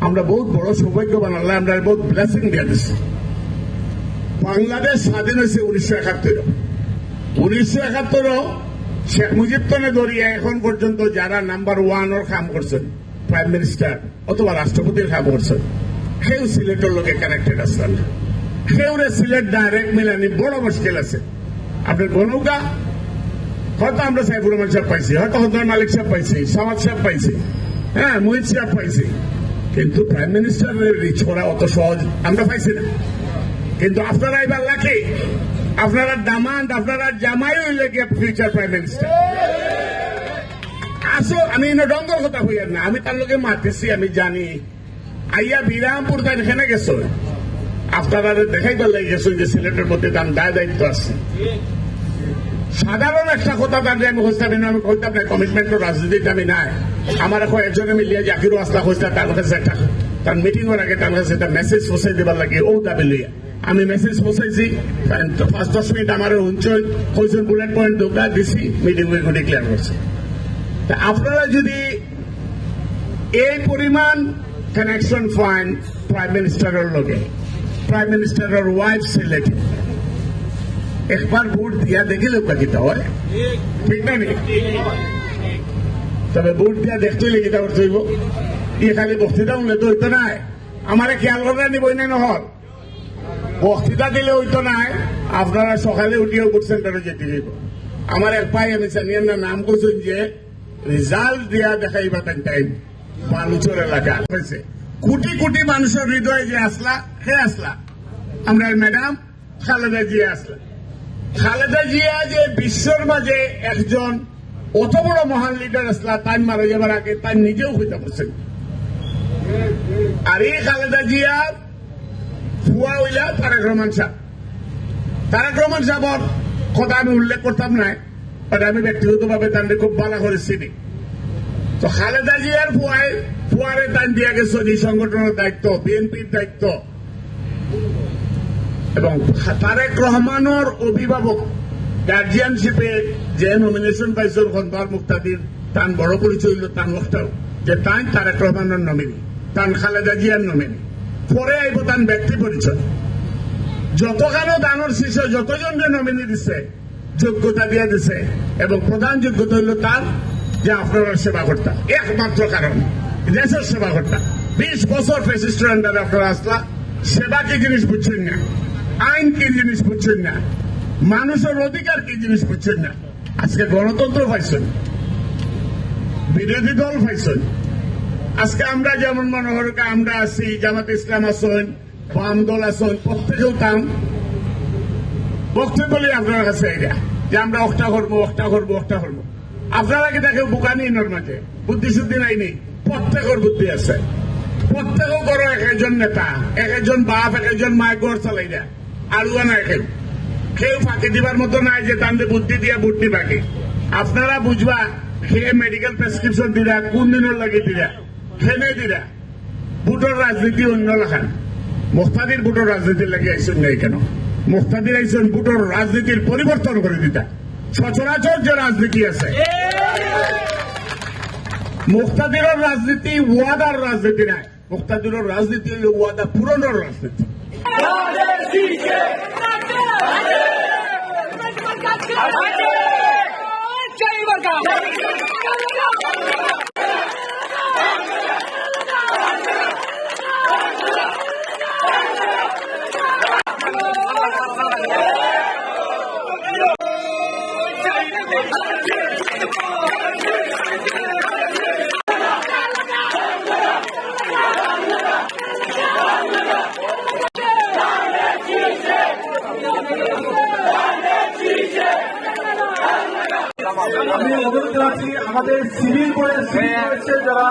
আমরা বহুত বড় সৌভাগ্যবান, আল্লাহ আমরা বহুত ব্লেসিং দিয়ে দিচ্ছি। বাংলাদেশ স্বাধীন হয়েছে 1971। 1971 শেখ মুজিব তনে ধরিয়া এখন পর্যন্ত যারা নাম্বার 1 কাম করছেন, প্রাইম মিনিস্টার অথবা রাষ্ট্রপতির কাম করছেন, সেও সিলেটের লোকে কানেক্টেড আসছেন। সেউরে সিলেট ডাইরেক্ট মিলানি বড় মুশকিল আছে। আপনার গনৌকা হয়তো আমরা সাইফুর রহমান সাহেব পাইছি, হয়তো হজর মালিক সাহেব পাইছি, সামাদ সাহেব পাইছি, হ্যাঁ মুহিত সাহেব পাইছি, কিন্তু প্রাইম মিনিস্টারের রিচ করা অত সহজ আমরা পাইছি না। কিন্তু আপনারা এবার লাকি, আপনারা দামান্ড, আপনারা জামাই হইলে গিয়ে ফিউচার প্রাইম মিনিস্টার। আসো আমি ডঙ্গর কথা হইয়ার না, আমি তার লোকে মারতেছি, আমি জানি। আইয়া বিরামপুর তাই এখানে গেছো, আপনারা দেখাইবার লাগে গেছো যে সিলেটের মধ্যে তার দায় দায়িত্ব আছে। সাধারণ একটা কথা তার আমি হইতাম না, আমি কইতাম না কমিটমেন্ট রাজনীতিতে আমি নাই। আমার এখন একজনে মিলিয়ে জাকিরও আসলা হইতা, তার কাছে একটা তার মিটিং এর আগে তার কাছে একটা মেসেজ পৌঁছাই দেবার লাগে, ও দাবি লইয়া আমি মেসেজ পৌঁছাইছি। 5-10 মিনিট আমার হুঞ্চল কইছেন, বুলেট পয়েন্ট দোকা দিছি, মিটিং ডিক্লেয়ার করছে। আপনারা যদি এই পরিমাণ কানেকশন পান প্রাইম মিনিস্টারের লগে, প্রাইম মিনিস্টারের ওয়াইফ সিলেট, একবার ভোট দিয়া দেখিলেও কাকিতা হয়, ঠিক না? তবে ভোট দিয়া দেখতে হইলে কিতা করতে হইব? ই খালি বক্তৃতা উনলে তো হইতো নাই, আমার খেয়াল করে নিবই না নহল। বক্তৃতা দিলে হইতো নাই, আপনারা সকালে উঠিয়ে ভোট সেন্টারে যেতে হইব। আমার এক ভাই আমি জানিয়ে না নাম করছেন যে রেজাল্ট দিয়া দেখাইবা টাইম বালুচর এলাকা হয়েছে। কোটি কোটি মানুষের হৃদয়ে যে আসলা, হে আসলা আমরা ম্যাডাম খালেদা জিয়া আসলা। খালেদা জিয়া যে বিশ্বর মাঝে একজন অত বড় মহান লিডার আসলা, তাই মারা যাবার আগে তাই নিজেও হইতে পারছেন। আর এই খালেদা জিয়া ফুয়া হইলা তারেক রহমান সাহেব। তারেক রহমান সাহেবর কথা আমি উল্লেখ করতাম না, আমি ব্যক্তিগতভাবে তাদের খুব ভালো করে চিনি। তো খালেদা জিয়ার ফুয়ারে তান দিয়া গেছে এই সংগঠনের দায়িত্ব, বিএনপির দায়িত্ব, এবং তারেক রহমানের অভিভাবক গার্জিয়ানশিপে যে নমিনেশন পাইছিল খন্দকার মুক্তাদির, তার বড় পরিচয় হইল তান ওটাও যে তাই তারেক রহমানের নমিনি, তান খালেদা জিয়ার নমিনি। পরে আইব তান ব্যক্তি পরিচয়। যতখানো দানের শিষ্য যতজনকে নমিনি দিছে, যোগ্যতা দিয়ে দিছে, এবং প্রধান যোগ্যতা হইল তার যে আপনারা সেবা করতা, একমাত্র কারণ দেশের সেবা করতা। 20 বছর ফ্যাসিস্টের আন্ডারে আপনারা আসলা, সেবা কি জিনিস বুঝছেন না, আইন কি জিনিস বুঝছেন না, মানুষের অধিকার কি জিনিস বুঝছেন না। আজকে গণতন্ত্র পাইছেন, বিরোধী দল পাইছেন। আজকে আমরা যেমন মনে হয় আমরা আছি, জামাত ইসলাম আসেন, বাম দল আসেন, প্রত্যেকেও তাম বক্তব্য বলি আপনার কাছে এটা যে আমরা অক্টা করবো, অক্টা করবো, অক্টা করবো। আপনারা কি দেখে বোকানি এর মাঝে বুদ্ধি শুদ্ধি নাইনি, প্রত্যেকের বুদ্ধি আছে। প্রত্যেকেও করো এক একজন নেতা, এক একজন বাপ, এক একজন মায় গড় চালাই দেয়, আলুয়া নাই কেউ ফাঁকি দিবার মতো নাই যে তাদের বুদ্ধি দিয়া বুদ্ধি বাকি। আপনারা বুঝবা খেয়ে মেডিকেল প্রেসক্রিপশন দিলা, কোন দিনের লাগে দিলা, খেনে দিলা। বুটোর রাজনীতি অন্য লেখান, মুক্তাদির বুটোর রাজনীতির লাগে আইসন নাই কেন? মুক্তাদির আইসন বুটোর রাজনীতির পরিবর্তন করে দিতা। সচরাচর যে রাজনীতি আছে, মুক্তাদিরের রাজনীতি ওয়াদার রাজনীতি নাই, মুক্তাদিরের রাজনীতি হল ওয়াদা পূরণের রাজনীতি। আমি অনুরোধ জানাচ্ছি আমাদের সিভিল যারা